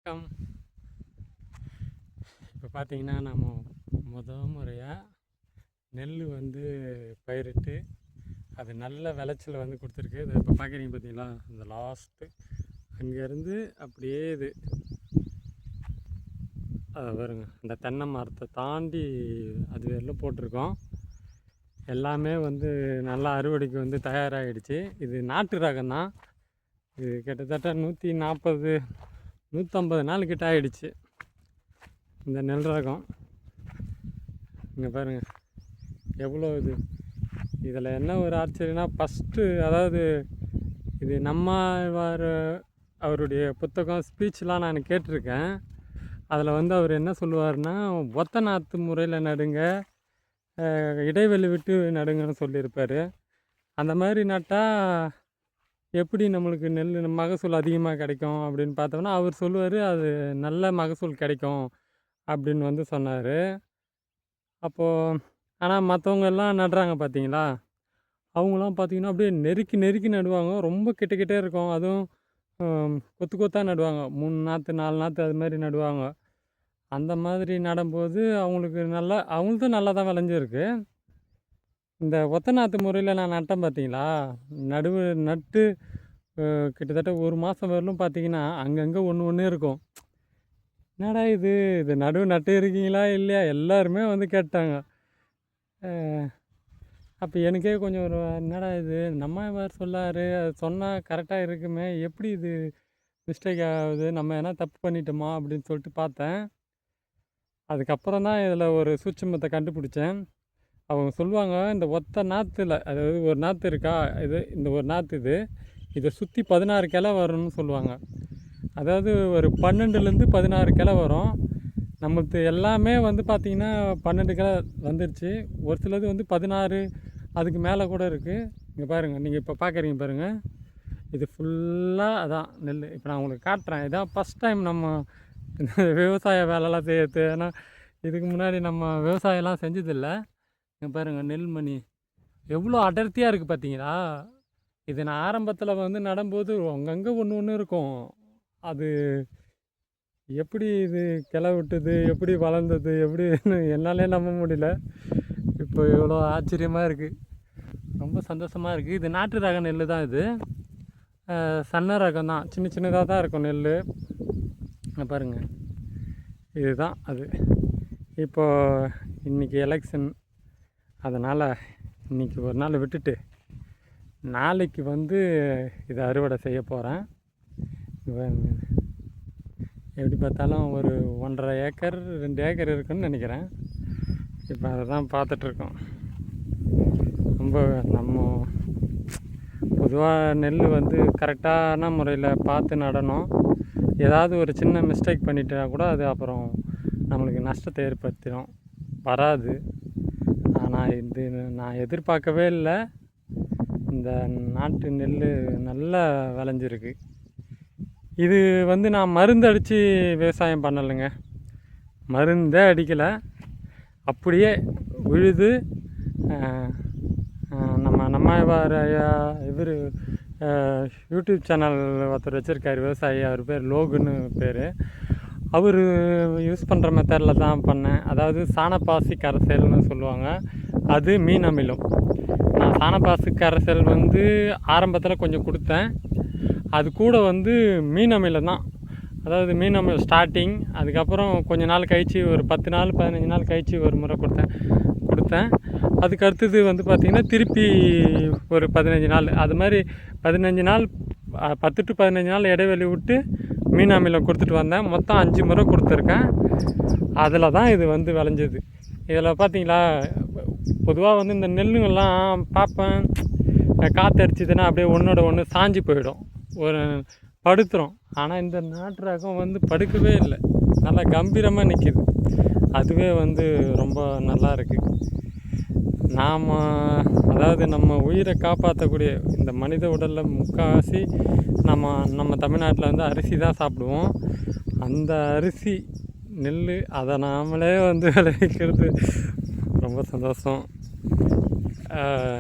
வணக்கம். இப்போ பார்த்தீங்கன்னா நம்ம முறையாக நெல் வந்து பயிரிட்டு அது நல்ல விளைச்சல் வந்து கொடுத்துருக்கு. இதை இப்போ பார்க்குறீங்க பார்த்தீங்களா, இந்த லாஸ்ட்டு அங்கேருந்து அப்படியே இது அதை வருங்க, இந்த தென்னை மரத்தை தாண்டி அது எல்லாம் போட்டிருக்கோம். எல்லாமே வந்து நல்லா அறுவடைக்கு வந்து தயாராகிடுச்சு. இது நாட்டு ரகம் தான். இது கிட்டத்தட்ட 150 நாள் கிட்ட ஆகிடுச்சு இந்த நெல் ரகம். இங்கே பாருங்கள் எவ்வளோ இது. இதில் என்ன ஒரு ஆச்சரியன்னா, ஃபஸ்ட்டு அதாவது இது அவருடைய புத்தகம் ஸ்பீச்லாம் நான் கேட்டிருக்கேன். அதில் வந்து அவர் என்ன சொல்லுவார்னா, ஒத்த நாற்று முறையில் நடுங்க, இடைவெளி விட்டு நடுங்கன்னு சொல்லியிருப்பார். அந்த மாதிரி நட்டால் எப்படி நம்மளுக்கு நெல் மகசூல் அதிகமாக கிடைக்கும் அப்படின்னு பார்த்தோம்னா, அவர் சொல்லுவார் அது நல்ல மகசூல் கிடைக்கும் அப்படின்னு வந்து சொன்னார். அப்போது ஆனால் மற்றவங்க எல்லாம் நடுறாங்க பார்த்தீங்களா, அவங்களாம் பார்த்திங்கன்னா அப்படியே நெருக்கி நெருக்கி நடுவாங்க. ரொம்ப கிட்டே இருக்கும். அதுவும் கொத்து கொத்தாக நடுவாங்க. 3 நாற்று 4 நாற்று அது மாதிரி நடுவாங்க. அந்த மாதிரி நடும்போது அவங்களுக்கும் நல்லா தான் விளைஞ்சிருக்கு. இந்த ஒத்த நாற்று முறையில் நான் நட்டேன் பார்த்தீங்களா, நட்டு கிட்டத்தட்ட 1 மாதம் வரலும் பார்த்தீங்கன்னா அங்கங்கே ஒன்று இருக்கும். என்னடா இது நட்டு இருக்கீங்களா இல்லையா எல்லாருமே வந்து கேட்டாங்க. அப்போ எனக்கே கொஞ்சம் ஒரு என்னடா இது நம்ம வேறு சொல்லாரு, அது சொன்னால் கரெக்டாக இருக்குமே, எப்படி இது மிஸ்டேக் ஆகுது, நம்ம என்ன தப்பு பண்ணிட்டோமா அப்படின்னு சொல்லிட்டு பார்த்தேன். அதுக்கப்புறம் தான் இதில் ஒரு சூட்சுமத்தை கண்டுபிடிச்சேன். அவங்க சொல்லுவாங்க, இந்த ஒத்த நாற்றுல, அதாவது ஒரு நாற்று இருக்கா, இந்த ஒரு நாற்று இதை சுற்றி 16 கிளை வரும்னு சொல்லுவாங்க. அதாவது ஒரு 12லேருந்து 16 கிளை வரும். நமக்கு எல்லாமே வந்து பார்த்திங்கன்னா 12 கிளை வந்துருச்சு. ஒரு சிலது வந்து 16 அதுக்கு மேலே கூட இருக்குது. இங்கே பாருங்கள், நீங்கள் இப்போ பார்க்குறீங்க பாருங்கள், இது ஃபுல்லாக அதான் நெல். இப்போ நான் உங்களுக்கு காட்டுறேன். இதான் ஃபஸ்ட் டைம் நம்ம விவசாய வேலைலாம் செய்யறது. ஏன்னா இதுக்கு முன்னாடி நம்ம விவசாயம்லாம் செஞ்சதில்லை. இங்கே பாருங்கள், நெல்மணி எவ்வளோ அடர்த்தியாக இருக்குது பார்த்தீங்களா. இது நான் ஆரம்பத்தில் வந்து நடும்போது அங்கங்கே ஒன்று இருக்கும். அது எப்படி இது கிளை விட்டுது, எப்படி வளர்ந்தது, எப்படின்னு என்னாலே நம்ப முடியல. இப்போ எவ்வளோ ஆச்சரியமாக இருக்குது, ரொம்ப சந்தோஷமாக இருக்குது. இது நாட்டு ரக நெல் தான். இது சன்ன ரகம் தான், சின்னதாக தான் இருக்கும் நெல். பாருங்கள், இதுதான் அது. இப்போது இன்றைக்கி எலெக்ஷன், அதனால் இன்றைக்கி ஒரு நாள் விட்டுட்டு நாளைக்கு வந்து இதை அறுவடை செய்ய போகிறேன். எப்படி பார்த்தாலும் ஒரு 1.5 ஏக்கர் 2 ஏக்கர் இருக்குன்னு நினைக்கிறேன். இப்போ அதை தான் பார்த்துட்ருக்கோம். ரொம்ப நம்ம பொதுவாக நெல் வந்து கரெக்டான முறையில் பார்த்து நடணும். ஏதாவது ஒரு சின்ன மிஸ்டேக் பண்ணிட்டா கூட அது அப்புறம் நம்மளுக்கு நஷ்டத்தை ஏற்படுத்திடும், வராது. ஆனால் இது நான் எதிர்பார்க்கவே இல்லை. இந்த நாட்டு நெல் நல்லா விளைஞ்சிருக்கு. இது வந்து நான் மருந்து அடித்து விவசாயம் பண்ணலைங்க, மருந்தே அடிக்கலை. அப்படியே விழுது. நம்ம இவர் யூடியூப் சேனல் ஒருத்தர் வச்சுருக்காரு, விவசாயி. அவர் பேர் லோகுன்னு பேர். அவர் யூஸ் பண்ணுற மெத்தடில் தான் பண்ணேன். அதாவது சாணப்பாசி கரைசல்னு சொல்லுவாங்க, அது மீன் அமிலம். நான் சாணப்பாசி கரைசல் வந்து ஆரம்பத்தில் கொஞ்சம் கொடுத்தேன். அது கூட வந்து மீன் அமிலம் தான். அதாவது மீன் அமிலம் ஸ்டார்டிங், அதுக்கப்புறம் கொஞ்சம் நாள் கழித்து ஒரு 10 நாள் 15 நாள் கழித்து ஒரு முறை கொடுத்தேன். அதுக்கு அடுத்தது வந்து பார்த்திங்கன்னா திருப்பி ஒரு 15 நாள், அது மாதிரி 15 நாள் 10 to 15 நாள் இடைவெளி விட்டு மீன் அமிலம் கொடுத்துட்டு வந்தேன். மொத்தம் 5 முறை கொடுத்துருக்கேன். அதில் தான் இது வந்து விளைஞ்சது. இதில் பார்த்திங்களா, பொதுவாக வந்து இந்த நெல்லுங்கள்லாம் பார்ப்பேன், காற்றடிச்சிதுன்னா அப்படியே ஒன்றோட ஒன்று சாஞ்சு போயிடும், ஒரு படுத்துரும். ஆனால் இந்த நாட்டு ரகம் வந்து படுக்கவே இல்லை, நல்லா கம்பீரமாக நிற்கிது. அதுவே வந்து ரொம்ப நல்லா இருக்குது. அதாவது நம்ம உயிரை காப்பாற்றக்கூடிய இந்த மனித உடலில் முக்கால்வாசி நம்ம தமிழ்நாட்டில் வந்து அரிசி தான் சாப்பிடுவோம். அந்த அரிசி நெல் அதை நாமளே வந்து விளைவிக்கிறது ரொம்ப சந்தோஷம்.